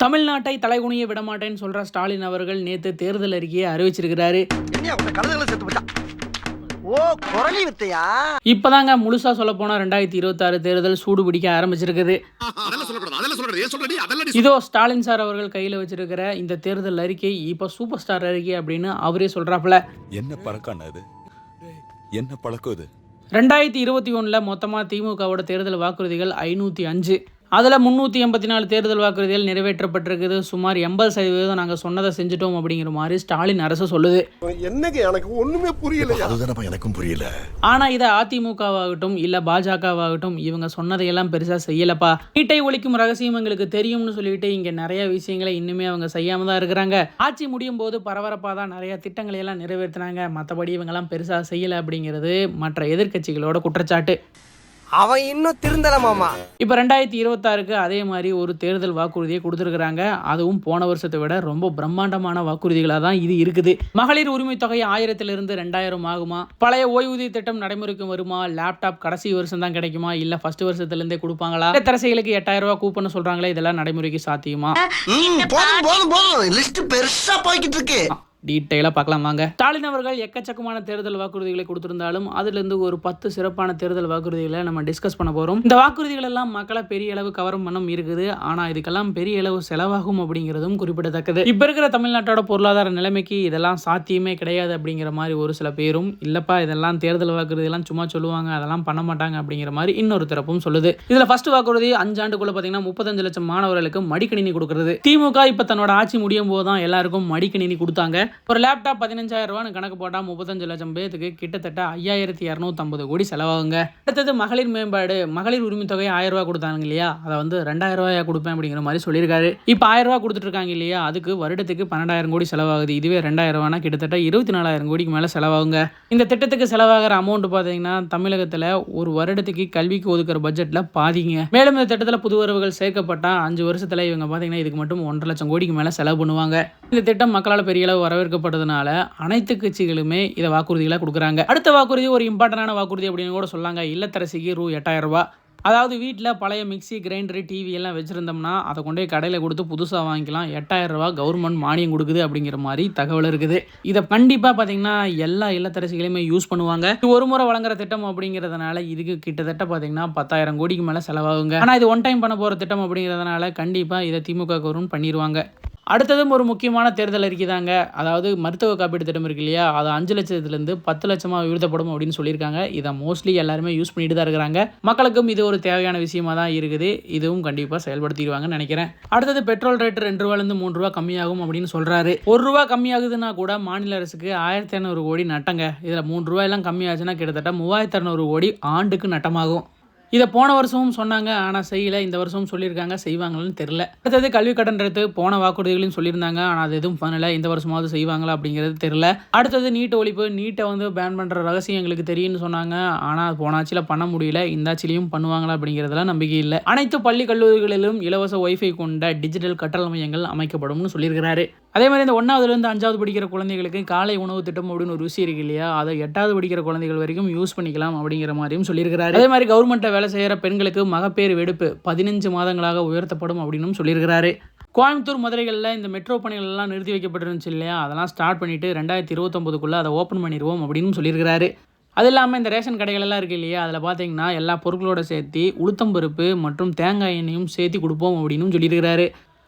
தமிழ்நாட்டை தலைகுனிய விடமாட்டேன்னு சொல்ற ஸ்டாலின் அவர்கள் நேத்து தேர்தல் அறிக்கையை அறிவிச்சிருக்கிறாரு. இப்பதாங்க முழுசா சொல்ல போனா 2026 தேர்தல் சூடு பிடிக்க ஆரம்பிச்சிருக்குது. இதோ ஸ்டாலின் சார் அவர்கள் கையில வச்சிருக்கிற இந்த தேர்தல் அறிக்கை இப்ப சூப்பர் ஸ்டார் அறிக்கை அப்படின்னு அவரே சொல்றாப்ல. என்ன பழக்கம் அது? என்ன பழக்கம் இது? 2021 மொத்தமா திமுகவோட தேர்தல் வாக்குறுதிகள் 505. அதில் 384 தேர்தல் வாக்குறுதிகள் நிறைவேற்றப்பட்டிருக்குது. சுமார் 80% நாங்கள் சொன்னதை செஞ்சுட்டோம் அப்படிங்கிற மாதிரி ஸ்டாலின் அரசு சொல்லுது. என்னங்க எனக்கு ஒண்ணுமே புரியல. அதுதானப்பா எனக்கும் புரியல. ஆனால் இதை அதிமுகவாகட்டும் இல்லை பாஜகவாகட்டும் இவங்க சொன்னதையெல்லாம் பெருசாக செய்யலப்பா. நீட்டை ஒழிக்கும் ரகசியம் எங்களுக்கு தெரியும்னு சொல்லிட்டு இங்கே நிறைய விஷயங்களை இன்னுமே அவங்க செய்யாமல் தான் இருக்கிறாங்க. ஆட்சி முடியும் போது பரபரப்பாக தான் நிறைய திட்டங்களை எல்லாம் நிறைவேற்றினாங்க. மற்றபடி இவங்கெல்லாம் பெருசாக செய்யலை அப்படிங்கிறது மற்ற எதிர்கட்சிகளோட குற்றச்சாட்டு. அவன் இன்னும் திருந்தல மாமா. இப்போ 2026க்கு அதே மாதிரி ஒரு தேர்தல் வாக்குறுதியை கொடுத்துருக்குறாங்க. அதுவும் போன வருஷத்தை விட ரொம்ப பிரம்மாண்டமான வாக்குறுதிகளாக தான் இது இருக்குது. மகளிர் உரிமை தொகை 1000 2000 ஆகுமா? பழைய ஓய்வூதிய திட்டம் நடைமுறைக்கு வருமா? லேப்டாப் கடைசி வருஷம் தான் கிடைக்குமா? இல்லை ஃபர்ஸ்ட் வருஷத்துலேருந்தே கொடுப்பாங்களா? தரசிகளுக்கு 8000 ரூபா கூப்பன் சொல்கிறாங்களே, இதெல்லாம் நடைமுறைக்கு சாத்தியமா? டீட்டெயிலாக பார்க்கலாம் வாங்க. ஸ்டாலின் அவர்கள் எக்கச்சக்கமான தேர்தல் வாக்குறுதிகளை கொடுத்திருந்தாலும் அதிலிருந்து ஒரு 10 சிறப்பான தேர்தல் வாக்குறுதிகளை நம்ம டிஸ்கஸ் பண்ண போகிறோம். இந்த வாக்குறுதிகள் எல்லாம் மக்களை பெரிய அளவு கவரும் மனம் இருக்குது. ஆனால் இதுக்கெல்லாம் பெரிய அளவு செலவாகும் அப்படிங்கிறதும் குறிப்பிடத்தக்கது. இப்போ இருக்கிற தமிழ்நாட்டோட பொருளாதார நிலைமைக்கு இதெல்லாம் சாத்தியமே கிடையாது அப்படிங்கிற மாதிரி ஒரு சில பேரும், இல்லப்பா இதெல்லாம் தேர்தல் வாக்குறுதியெல்லாம் சும்மா சொல்லுவாங்க, அதெல்லாம் பண்ண மாட்டாங்க அப்படிங்கிற மாதிரி இன்னொரு தரப்பும் சொல்லுது. இதில் ஃபர்ஸ்ட் வாக்குறுதி 5 ஆண்டுக்குள்ள பார்த்தீங்கன்னா 35 லட்சம் மாணவர்களுக்கு மடிக்கணினி கொடுக்கறது. திமுக இப்போ தன்னோட ஆட்சி முடியும் போது தான் எல்லாருக்கும் மடிக்கணினி கொடுத்தாங்க. ஒரு லேப்டாப் 15000 ரூபான்னு கணக்கு போட்டால் 35 லட்சம் பேருக்கு கிட்டத்தட்ட 5250 கோடி செலவாகுங்க. அடுத்தது மகளிர் மேம்பாடு. மகளிர் உரிமை தொகை 1000 ரூபா கொடுத்தாங்க இல்லையா, அதை வந்து 2000 ரூபாயா கொடுப்பேன் அப்படிங்கிற மாதிரி சொல்லியிருக்காரு. இப்போ 1000 ரூபா கொடுத்துட்டு இருக்காங்க இல்லையா, அதுக்கு வருடத்துக்கு 12000 கோடி செலவாகுது. இதுவே 2000 ரூபானா கிட்டத்தட்ட 24000 கோடிக்கு மேலே செலவாகுங்க. இந்த திட்டத்துக்கு செலவாகிற அமௌண்ட் பார்த்தீங்கன்னா தமிழகத்தில் ஒரு வருடத்துக்கு கல்விக்கு ஒதுக்குற பட்ஜெட்டில் பாதிங்க. மேலும் இந்த திட்டத்தில் புது வரவுகள் சேர்க்கப்பட்டால் 5 வருஷத்தில் இவங்க பார்த்தீங்கன்னா இதுக்கு மட்டும் 1.5 லட்சம் கோடிக்கு மேலே செலவு பண்ணுவாங்க. இந்த திட்டம் மக்களால் பெரிய அளவு வரவேற்கப்பட்டதுனால அனைத்து கட்சிகளுமே இதை வாக்குறுதிகளாக கொடுக்குறாங்க. அடுத்த வாக்குறுதி ஒரு இம்பார்ட்டன்டான வாக்குறுதி அப்படின்னு கூட சொல்லாங்க. இல்லத்தரசிக்கு ரூ 8000 ரூபா. அதாவது வீட்டில் பழைய மிக்சி, கிரைண்டரு, டிவி எல்லாம் வச்சுருந்தோம்னா அதை கொண்டு போய் கடையில் கொடுத்து புதுசாக வாங்கிக்கலாம். 8000 ரூபா கவர்மெண்ட் மானியம் கொடுக்குது அப்படிங்கிற மாதிரி தகவல் இருக்குது. இதை கண்டிப்பாக பார்த்தீங்கன்னா எல்லா இல்லத்தரசிகளையுமே யூஸ் பண்ணுவாங்க. இது ஒரு முறை வழங்குற திட்டம் அப்படிங்கிறதுனால இதுக்கு கிட்டத்தட்ட பார்த்தீங்கன்னா 10000 கோடிக்கு மேலே செலவாகுங்க. ஆனால் இது ஒன் டைம் பண்ண போகிற திட்டம் அப்படிங்கிறதுனால கண்டிப்பாக இதை திமுக கவர்மெண்ட் பண்ணிடுவாங்க. அடுத்ததும் ஒரு முக்கியமான தேர்தல் அறிக்கை தாங்க. அதாவது மருத்துவ காப்பீடு திட்டம் இருக்கு இல்லையா, அது 5 லட்சத்துலேருந்து 10 லட்சமாக உயர்த்தப்படும் அப்படின்னு சொல்லியிருக்காங்க. இதை மோஸ்ட்லி எல்லாருமே யூஸ் பண்ணிட்டு தான் இருக்கிறாங்க. மக்களுக்கும் இது ஒரு தேவையான விஷயமா தான் இருக்குது. இதுவும் கண்டிப்பாக செயல்படுத்திடுவாங்கன்னு நினைக்கிறேன். அடுத்தது பெட்ரோல் ரேட்டு 2 ரூபாயிலிருந்து 3 ரூபா கம்மியாகும் அப்படின்னு சொல்கிறாரு. 1 ரூபா கம்மியாகுதுன்னா கூட மாநில அரசுக்கு 1500 கோடி நட்டங்க. இதில் 3 ரூபாயெல்லாம் கம்மியாச்சுன்னா கிட்டத்தட்ட 3600 கோடி ஆண்டுக்கு நட்டமாகும். இதை போன வருஷமும் சொன்னாங்க, ஆனால் செய்யலை. இந்த வருஷமும் சொல்லியிருக்காங்க, செய்வாங்கன்னு தெரியல. அடுத்தது கல்வி கடன் ரத்து. போன வாக்குறுதிகளையும் சொல்லியிருந்தாங்க, ஆனால் அது எதுவும் பண்ணலை. இந்த வருஷமாவது செய்வாங்களா அப்படிங்கிறது தெரியல. அடுத்தது நீட் ஒழிப்பு. நீட்டை வந்து பேன் பண்ணுற ரகசியம் எங்களுக்கு தெரியும்னு சொன்னாங்க, ஆனால் போன ஆட்சியில் பண்ண முடியல. இந்த ஆட்சிலையும் பண்ணுவாங்களா அப்படிங்கிறதுலாம் நம்பிக்கை இல்லை. அனைத்து பள்ளி கல்லூரிகளிலும் இலவச ஒய்ஃபை கொண்ட டிஜிட்டல் கற்றல் மையங்கள் அமைக்கப்படும்னு சொல்லியிருக்கிறாரு. அதே மாதிரி இந்த 1ஆவதுலேருந்து 5ஆவது படிக்கிற குழந்தைகளுக்கு காலை உணவு திட்டம் அப்படின்னு ஒரு விஷயம் இருக்கு இல்லையா, அதை 8ஆவது படிக்கிற குழந்தைகள் வரைக்கும் யூஸ் பண்ணிக்கலாம் அப்படிங்கிற மாதிரியும் சொல்லியிருக்கிறாரு. அதே மாதிரி கவர்மெண்ட்டை வேலை செய்கிற பெண்களுக்கு மகப்பேறு வெடுப்பு 15 மாதங்களாக உயர்த்தப்படும் அப்படின்னு சொல்லியிருக்கிறாரு. கோயம்புத்தூர், மதுரைகளில் இந்த மெட்ரோ பணிகள் எல்லாம் நிறுத்தி வைக்கப்பட்டிருந்துச்சு இல்லையா, அதெல்லாம் ஸ்டார்ட் பண்ணிட்டு 2029க்குள்ளே அதை ஓப்பன் பண்ணிடுவோம் அப்படின்னு சொல்லியிருக்கிறாரு. அது இல்லாமல் இந்த ரேஷன் கடைகள் எல்லாம் இருக்குது இல்லையா, அதில் பார்த்தீங்கன்னா எல்லா பொருட்களோட சேர்த்து உளுத்தம்பருப்பு மற்றும் தேங்காய் எண்ணெயும் சேர்த்து கொடுப்போம் அப்படின்னு சொல்லியிருக்கிறாரு.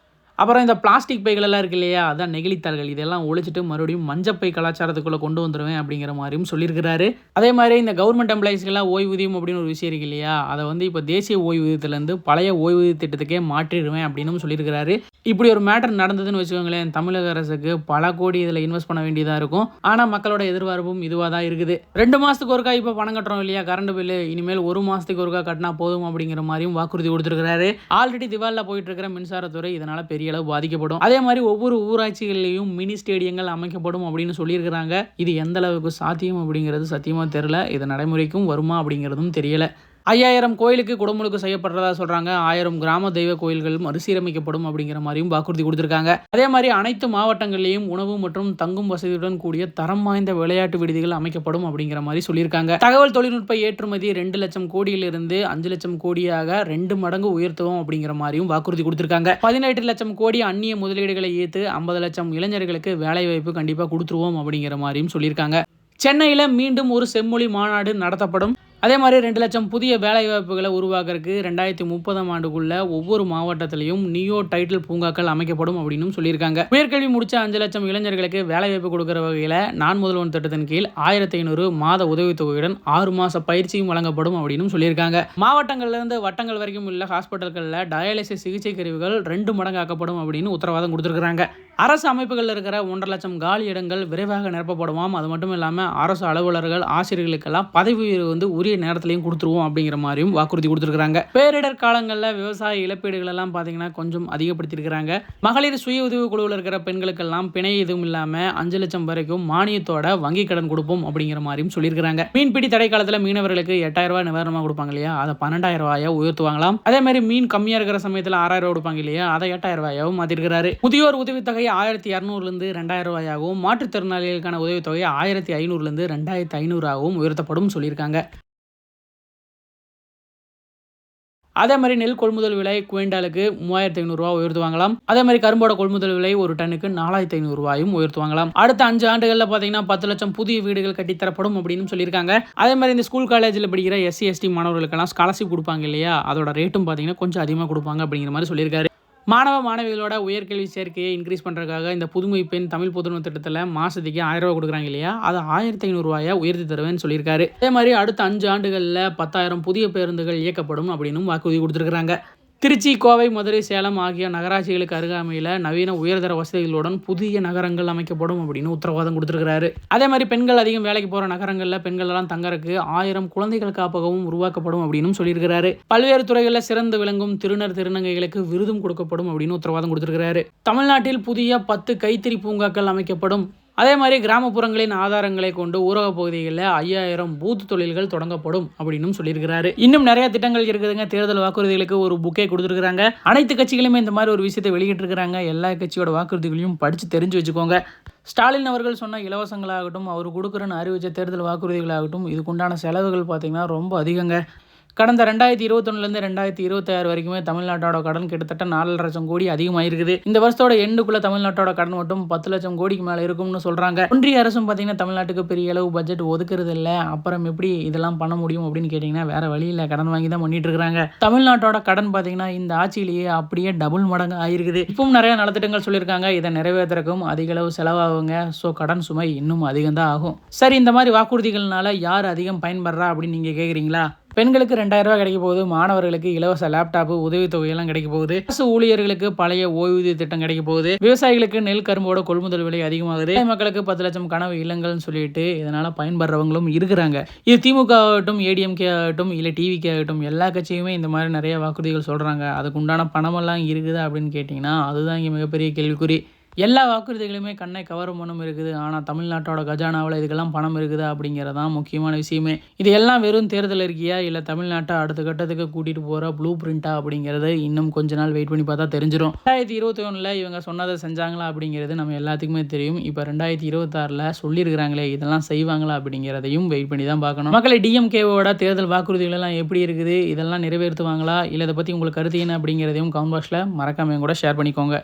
அப்புறம் இந்த பிளாஸ்டிக் பைகள் எல்லாம் இருக்கு இல்லையா, அதான் நெகிழித்தாள்கள், இதெல்லாம் ஒழிச்சிட்டு மறுபடியும் மஞ்சப்பை கலாச்சாரத்துக்குள்ளே கொண்டு வந்துடுவேன் அப்படிங்கிற மாதிரியும் சொல்லியிருக்கிறாரு. அதே மாதிரி இந்த கவர்மெண்ட் எம்ப்ளாயிஸ்க்கெல்லாம் ஓய்வூதியம் அப்படின்னு ஒரு விஷயம் இருக்கு இல்லையா, அதை வந்து இப்போ தேசிய ஓய்வூதியத்திலேருந்து பழைய ஓய்வூதிய திட்டத்துக்கே மாற்றிடுவேன் அப்படின்னு சொல்லியிருக்கிறாரு. இப்படி ஒரு மேட்டர் நடந்ததுன்னு வச்சுக்கோங்களேன், தமிழக அரசுக்கு பல கோடி இதில் இன்வெஸ்ட் பண்ண வேண்டியதாக இருக்கும். ஆனால் மக்களோட எதிர்பார்ப்பும் இதுவாக தான் இருக்குது. 2 மாதத்துக்கு ஒருக்கா இப்போ பணம் கட்டுறோம் இல்லையா கரண்ட் பில்லு, இனிமேல் 1 மாதத்துக்கு ஒருக்கா கட்டினா போதும் அப்படிங்கிற மாதிரியும் வாக்குறுதி கொடுத்துருக்கிறாரு. ஆல்ரெடி திவாலில் போயிட்டு இருக்கிற மின்சாரத்துறை இதனால் பெரிய அளவு பாதிக்கப்படும். அதே மாதிரி ஒவ்வொரு ஊராட்சிகளிலையும் மினி ஸ்டேடியங்கள் அமைக்கப்படும் அப்படின்னு சொல்லியிருக்கிறாங்க. இது எந்த அளவுக்கு சாத்தியம் அப்படிங்கிறது சத்தியமாக தெரியல. இது நடைமுறைக்கும் வருமா அப்படிங்கிறதும் தெரியல. 5000 கோயிலுக்கு குடமுழுக்கு செய்யப்படுறதா சொல்றாங்க. 1000 கிராம தெய்வ கோயில்கள் மறுசீரமைக்கப்படும் அப்படிங்கிற மாதிரியும் வாக்குறுதி கொடுத்திருக்காங்க. அதே மாதிரி அனைத்து மாவட்டங்களிலும் உணவு மற்றும் தங்கும் வசதியுடன் கூடிய தரம் வாய்ந்த விளையாட்டு விடுதிகள் அமைக்கப்படும் அப்படிங்கிற மாதிரி சொல்லியிருக்காங்க. தகவல் தொழில்நுட்ப ஏற்றுமதி 2 லட்சம் கோடியிலிருந்து 5 லட்சம் கோடியாக 2 மடங்கு உயர்த்துவோம் அப்படிங்கிற மாதிரியும் வாக்குறுதி கொடுத்திருக்காங்க. 18 லட்சம் கோடி அந்நிய முதலீடுகளை ஈர்த்து 50 லட்சம் இளைஞர்களுக்கு வேலை வாய்ப்பு கண்டிப்பா கொடுத்துருவோம் அப்படிங்கிற மாதிரியும் சொல்லியிருக்காங்க. சென்னையில் மீண்டும் ஒரு செம்மொழி மாநாடு நடத்தப்படும். அதே மாதிரி 2 லட்சம் புதிய வேலைவாய்ப்புகளை உருவாக்குறதுக்கு 2030ஆம் ஆண்டுக்குள்ள ஒவ்வொரு மாவட்டத்திலையும் நியோ டைட்டில் பூங்காக்கள் அமைக்கப்படும் அப்படின்னு சொல்லியிருக்காங்க. உயர்கல்வி முடிச்ச 5 லட்சம் இளைஞர்களுக்கு வேலைவாய்ப்பு கொடுக்குற வகையில் நான் முதல்வன் திட்டத்தின் கீழ் 1500 மாத உதவித்தொகையுடன் 6 மாச பயிற்சியும் வழங்கப்படும் அப்படின்னு சொல்லியிருக்காங்க. மாவட்டங்கள்ல இருந்து வட்டங்கள் வரைக்கும் உள்ள ஹாஸ்பிட்டல்களில் டயாலிசிஸ் சிகிச்சை கருவிகள் 2 மடங்கு ஆக்கப்படும் அப்படின்னு உத்தரவாதம் கொடுத்திருக்காங்க. அரசு அமைப்புகளில் இருக்கிற 1.5 லட்சம் காலி இடங்கள் விரைவாக நிரப்பப்படுமாம். அது மட்டும் இல்லாமல் அரசு அலுவலர்கள் ஆசிரியர்களுக்கெல்லாம் பதவி உயர்வு உரிய நேரத்திலையும் கொடுத்துருவோம் அப்படிங்கிற மாதிரியும் வாக்குறுதி கொடுத்துருக்காங்க. பேரிடர் காலங்களில் விவசாய இழப்பீடுகள் எல்லாம் பார்த்தீங்கன்னா கொஞ்சம் அதிகப்படுத்தியிருக்கிறாங்க. மகளிர் சுய உதவி குழுவில் இருக்கிற பெண்களுக்கெல்லாம் பிணை எதுவும் இல்லாமல் 5 லட்சம் வரைக்கும் மானியத்தோட வங்கி கடன் கொடுப்போம் அப்படிங்கிற மாதிரியும் சொல்லியிருக்காங்க. மீன்பிடி தடை காலத்தில் மீனவர்களுக்கு 8000 ரூபாய் நிவாரணமாக கொடுப்பாங்க இல்லையா, அதை 12000 ரூபாயா உயர்த்துவாங்களாம். அதே மாதிரி மீன் கம்மியாக இருக்கிற சமயத்தில் 6000 ரூபாய் கொடுப்பாங்க இல்லையா, அதை 8000 ரூபாயாவும் மாற்றிருக்கிறாரு. முதியோர் உதவித்தொகை 1200லிருந்து 2000 ரூபாயாகவும் மாற்றுத்திறனாளிகளுக்கான உதவித்தொகை 1500லிருந்து 2500ஆகவும் உயர்த்தப்படும் சொல்லியிருக்காங்க. அதே மாதிரி நெல் கொள்முதல் விலை குவிண்டாலுக்கு 3500 ரூபாய் உயர்த்துவாங்களாம். அதே மாதிரி கரும்போட கொள்முதல் விலை ஒரு டன்னுக்கு 4500 ரூபாயும் உயர்த்துவாங்களாம். அடுத்த 5 ஆண்டுகளில் பார்த்தீங்கன்னா 10 லட்சம் புதிய வீடுகள் கட்டித்தரப்படும் அப்படின்னு சொல்லியிருக்காங்க. அதே மாதிரி இந்த ஸ்கூல் காலேஜில் படிக்கிற SC ST மாணவர்களுக்கெல்லாம் ஸ்காலர்ஷிப் கொடுப்பாங்க இல்லையா, அதோட ரேட்டும் பார்த்தீங்கன்னா கொஞ்சம் அதிகமாக கொடுப்பாங்க அப்படிங்கிற மாதிரி சொல்லியிருக்காரு. மாணவ மாணவிகளோட உயர்கல்வி சேர்க்கையை இன்க்ரீஸ் பண்ணுறதுக்காக இந்த புதுமை பெண் தமிழ் புதுமை திட்டத்தில் மாதத்துக்கு 1000 ரூபா கொடுக்குறாங்க இல்லையா, அதை 1500 ரூபாயா உயர்த்தி தருவேன்னு சொல்லியிருக்காரு. அதே மாதிரி அடுத்த 5 ஆண்டுகளில் 10,000 புதிய பேருந்துகள் இயக்கப்படும் அப்படின்னு வாக்குறுதி கொடுத்துருக்காங்க. திருச்சி, கோவை, மதுரை, சேலம் ஆகிய நகராட்சிகளுக்கு அருகாமையில் நவீன உயர்தர வசதிகளுடன் புதிய நகரங்கள் அமைக்கப்படும் அப்படின்னு உத்தரவாதம் கொடுத்துருக்காரு. அதே மாதிரி பெண்கள் அதிகம் வேலைக்கு போகிற நகரங்களில் பெண்கள் எல்லாம் தங்கறதுக்கு 1000 குழந்தைகள் காப்பகமும் உருவாக்கப்படும் அப்படின்னு சொல்லியிருக்கிறாரு. பல்வேறு துறைகளில் சிறந்து விளங்கும் திருநர் திருநங்கைகளுக்கு விருதும் கொடுக்கப்படும் அப்படின்னு உத்தரவாதம் கொடுத்துருக்காரு. தமிழ்நாட்டில் புதிய 10 கைத்தறி பூங்காக்கள் அமைக்கப்படும். அதே மாதிரி கிராமப்புறங்களின் ஆதாரங்களை கொண்டு ஊரக பகுதிகளில் 5000 பூத் தொழில்கள் தொடங்கப்படும் அப்படின்னு சொல்லியிருக்கிறாரு. இன்னும் நிறைய திட்டங்கள் இருக்குதுங்க. தேர்தல் வாக்குறுதிகளுக்கு ஒரு புக்கே கொடுத்துருக்காங்க. அனைத்து கட்சிகளுமே இந்த மாதிரி ஒரு விஷயத்தை வெளியிட்டு இருக்கிறாங்க. எல்லா கட்சியோட வாக்குறுதிகளையும் படித்து தெரிஞ்சு வச்சுக்கோங்க. ஸ்டாலின் அவர்கள் சொன்ன இலவசங்களாகட்டும், அவர் கொடுக்குறன்னு அறிவித்த தேர்தல் வாக்குறுதிகளாகட்டும், இதுக்குண்டான செலவுகள் பார்த்திங்கன்னா ரொம்ப அதிகங்க. கடந்த 2021லேருந்து 2026 வரைக்குமே தமிழ்நாட்டோட கடன் கிட்டத்தட்ட 4 லட்சம் கோடி அதிகமாயிருக்குது. இந்த வருஷத்தோட எண்டுக்குள்ள தமிழ்நாட்டோட கடன் மட்டும் 10 லட்சம் கோடிக்கு மேலே இருக்கும்னு சொல்றாங்க. ஒன்றிய அரசும் பார்த்தீங்கன்னா தமிழ்நாட்டுக்கு பெரிய அளவு பட்ஜெட் ஒதுக்குறது இல்லை. அப்புறம் எப்படி இதெல்லாம் பண்ண முடியும் அப்படின்னு கேட்டிங்கன்னா வேற வழி இல்லை, கடன் வாங்கி தான் பண்ணிட்டு இருக்காங்க. தமிழ்நாட்டோட கடன் பார்த்தீங்கன்னா இந்த ஆட்சியிலேயே அப்படியே டபுள் மடங்கு ஆயிருக்குது. இப்பவும் நிறைய நலத்திட்டங்கள் சொல்லியிருக்காங்க. இதை நிறைவேற்றுறதுக்கும் அதிக அளவு செலவாகுங்க. ஸோ கடன் சுமை இன்னும் அதிகம் தான் ஆகும். சரி, இந்த மாதிரி வாக்குறுதிகள்னால யார் அதிகம் பயன்படுறா அப்படின்னு நீங்கள் கேட்குறீங்களா? பெண்களுக்கு 2000 ரூபாய் கிடைக்க போகுது. மாணவர்களுக்கு இலவச லேப்டாப்பு உதவித்தொகையெல்லாம் கிடைக்க போகுது. அரசு ஊழியர்களுக்கு பழைய ஓய்வூதிய திட்டம் கிடைக்க போகுது. விவசாயிகளுக்கு நெல் கரும்போட கொள்முதல் விலை அதிகமாகுது. மக்களுக்கு 10 லட்சம் கனவு இல்லங்கள்னு சொல்லிட்டு இதனால பயன்படுறவங்களும் இருக்கிறாங்க. இது திமுக ஆகட்டும், ADMK ஆகட்டும், இல்லை TVK ஆகட்டும், எல்லா கட்சியுமே இந்த மாதிரி நிறைய வாக்குறுதிகள் சொல்றாங்க. அதுக்கு உண்டான பணமெல்லாம் இருக்குதா அப்படின்னு கேட்டிங்கன்னா அதுதான் இங்கே மிகப்பெரிய கேள்விக்குறி. எல்லா வாக்குறுதிகளுமே கண்ணை கவரும் பணம் இருக்குது. ஆனால் தமிழ்நாட்டோட கஜானாவில் இதுக்கெல்லாம் பணம் இருக்குதா அப்படிங்கிறதான் முக்கியமான விஷயமே. இது எல்லாம் வெறும் தேர்தல் இருக்கியா இல்லை தமிழ்நாட்டை அடுத்த கட்டத்துக்கு கூட்டிகிட்டு போகிற ப்ளூ பிரிண்டா அப்படிங்கிறது இன்னும் கொஞ்ச நாள் வெயிட் பண்ணி பார்த்தா தெரிஞ்சிடும். 2021 இவங்க சொன்னதை செஞ்சாங்களா அப்படிங்கிறது நம்ம எல்லாத்துக்குமே தெரியும். இப்போ 2026 சொல்லியிருக்கிறாங்களே, இதெல்லாம் செய்வாங்களா அப்படிங்கிறதையும் வெயிட் பண்ணி தான் பார்க்கணும். மக்களை DMKவோட தேர்தல் வாக்குறுதிகள் எல்லாம் எப்படி இருக்குது, இதெல்லாம் நிறைவேற்றுவாங்களா இல்லை, இதை பற்றி உங்களுக்கு கருத்து என்ன அப்படிங்கிறதையும் கமெண்ட் பாக்ஸில் மறக்காம கூட ஷேர் பண்ணிக்கோங்க.